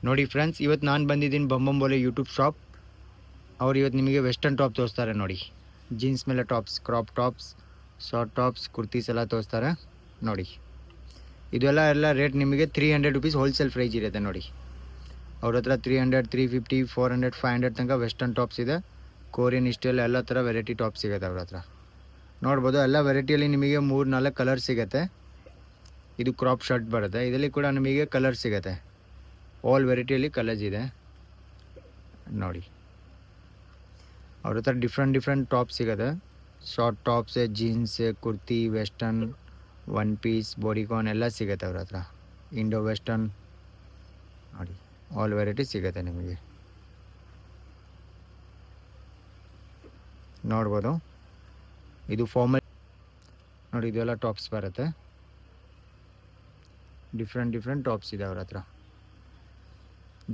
ನೋಡಿ ಫ್ರೆಂಡ್ಸ್, ಇವತ್ತು ನಾನು ಬಂದಿದ್ದೀನಿ ಬಂಬಂಬೋಲೆ ಯೂಟ್ಯೂಬ್ ಶಾಪ್. ಅವ್ರು ಇವತ್ತು ನಿಮಗೆ ವೆಸ್ಟರ್ನ್ ಟಾಪ್ ತೋರಿಸ್ತಾರೆ ನೋಡಿ. ಜೀನ್ಸ್ ಮೇಲೆ tops, crop tops, short tops, kurtis ಎಲ್ಲ ತೋರಿಸ್ತಾರೆ ನೋಡಿ. ಇದೆಲ್ಲ ರೇಟ್ ನಿಮಗೆ 300 ರುಪೀಸ್ ಹೋಲ್ಸೇಲ್ ಪ್ರೈಸ್ ಇರುತ್ತೆ ನೋಡಿ. ಅವ್ರ ಹತ್ರ 300, 350, 400, 500 ತನಕ ವೆಸ್ಟರ್ನ್ ಟಾಪ್ಸ್ ಇದೆ. ಕೊರಿಯನ್ ಇಷ್ಟೆಲ್ಲ ಎಲ್ಲ ಥರ ವೆರೈಟಿ ಟಾಪ್ ಸಿಗುತ್ತೆ ಅವ್ರ ಹತ್ರ. ನೋಡ್ಬೋದು, ಎಲ್ಲ ವೆರೈಟಿಯಲ್ಲಿ ನಿಮಗೆ 3-4 ಕಲರ್ ಸಿಗುತ್ತೆ. ಇದು ಕ್ರಾಪ್ ಶರ್ಟ್ ಬರುತ್ತೆ. ಇದರಲ್ಲಿ ಕೂಡ ನಿಮಗೆ ಕಲರ್ ಸಿಗುತ್ತೆ. ಆಲ್ ವೆರೈಟಿಯಲ್ಲಿ ಕಲರ್ಸ್ ಇದೆ ನೋಡಿ. ಅವ್ರ ಹತ್ರ ಡಿಫ್ರೆಂಟ್ ಟಾಪ್ ಸಿಗುತ್ತೆ. Short tops, jeans, kurti, western, one piece, bodycon ಎಲ್ಲ ಸಿಗುತ್ತೆ ಅವ್ರ ಹತ್ರ. ಇಂಡೋ ವೆಸ್ಟರ್ನ್ ನೋಡಿ, ಆಲ್ ವೆರೈಟಿ ಸಿಗುತ್ತೆ ನಿಮಗೆ. ನೋಡ್ಬೋದು, ಇದು ಫಾರ್ಮಲ್ ನೋಡಿ. ಇದೆಲ್ಲ ಟಾಪ್ಸ್ ಬರುತ್ತೆ. ಡಿಫ್ರೆಂಟ್ ಟಾಪ್ಸ್ ಇದೆ ಅವ್ರ ಹತ್ರ.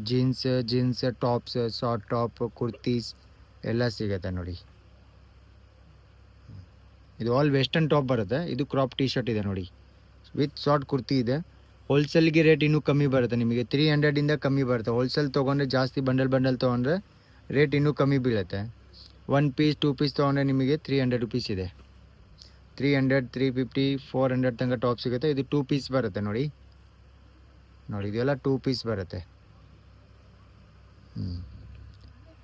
Jeans tops, short top, kurtis ಎಲ್ಲ ಸಿಗುತ್ತೆ ನೋಡಿ. ಇದು ಆಲ್ ವೆಸ್ಟರ್ನ್ ಟಾಪ್ ಬರುತ್ತೆ. ಇದು ಕ್ರಾಪ್ ಟಿ ಶರ್ಟ್ ಇದೆ ನೋಡಿ, ವಿತ್ ಶಾರ್ಟ್ ಕುರ್ತಿ ಇದೆ. ಹೋಲ್ಸೇಲ್ಗೆ ರೇಟ್ ಇನ್ನೂ ಕಮ್ಮಿ ಬರುತ್ತೆ ನಿಮಗೆ. 300ಇಂದ ಕಮ್ಮಿ ಬರುತ್ತೆ. ಹೋಲ್ಸೇಲ್ ತೊಗೊಂಡ್ರೆ ಜಾಸ್ತಿ ಬಂಡಲ್ ತೊಗೊಂಡ್ರೆ ರೇಟ್ ಇನ್ನೂ ಕಮ್ಮಿ ಬೀಳುತ್ತೆ. 1 ಪೀಸ್ 2 ಪೀಸ್ ತೊಗೊಂಡ್ರೆ ನಿಮಗೆ 300 ರುಪೀಸ್ ಇದೆ. 300, 350, 400 ತನಕ ಟಾಪ್ ಸಿಗುತ್ತೆ. ಇದು 2 ಪೀಸ್ ಬರುತ್ತೆ ನೋಡಿ. ಇದೆಲ್ಲ 2 ಪೀಸ್ ಬರುತ್ತೆ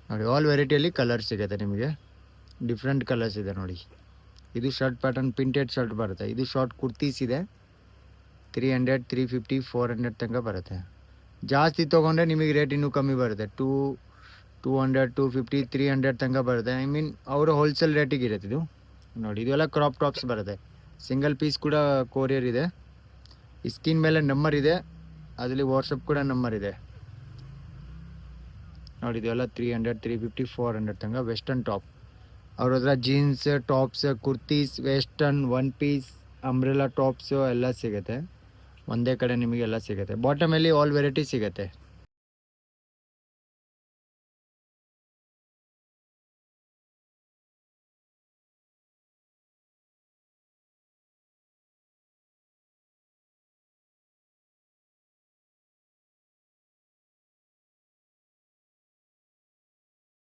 ನೋಡಿ. ಆಲ್ ವೆರೈಟಿಯಲ್ಲಿ ಕಲರ್ ಸಿಗುತ್ತೆ ನಿಮಗೆ. ಡಿಫ್ರೆಂಟ್ ಕಲರ್ಸ್ ಇದೆ ನೋಡಿ. ಇದು ಶರ್ಟ್ ಪ್ಯಾಟರ್ನ್ ಪ್ರಿಂಟೆಡ್ ಶರ್ಟ್ ಬರುತ್ತೆ. ಇದು ಶಾರ್ಟ್ ಕುರ್ತೀಸ್ ಇದೆ. 300, 350, 400 ತನಕ ಬರುತ್ತೆ. ಜಾಸ್ತಿ ತೊಗೊಂಡ್ರೆ ನಿಮಗೆ ರೇಟ್ ಇನ್ನೂ ಕಮ್ಮಿ ಬರುತ್ತೆ. 200, 250, 300 ತನಕ ಬರುತ್ತೆ. ಐ ಮೀನ್ ಅವರ ಹೋಲ್ಸೇಲ್ ರೇಟಿಗೆ ಇರುತ್ತೆ ಇದು ನೋಡಿ. ಇದೆಲ್ಲ ಕ್ರಾಪ್ ಟಾಪ್ಸ್ ಬರುತ್ತೆ. ಸಿಂಗಲ್ ಪೀಸ್ ಕೂಡ ಕೊರಿಯರ್ ಇದೆ. ಸ್ಕ್ರೀನ್ ಮೇಲೆ ನಂಬರ್ ಇದೆ, ಅದರಲ್ಲಿ ವಾಟ್ಸಪ್ ಕೂಡ ನಂಬರ್ ಇದೆ ನೋಡಿ. ಇದೆಲ್ಲ 300, 350, 400 ತನಕ ವೆಸ್ಟರ್ನ್ ಟಾಪ್. ಅವ್ರ ಹತ್ರ jeans, tops, kurtis, western, one piece, umbrella tops ಎಲ್ಲ ಸಿಗುತ್ತೆ. ಒಂದೇ ಕಡೆ ನಿಮಗೆ ಎಲ್ಲ ಸಿಗುತ್ತೆ. ಬಾಟಮಲ್ಲಿ ಆಲ್ ವೆರೈಟಿ ಸಿಗುತ್ತೆ.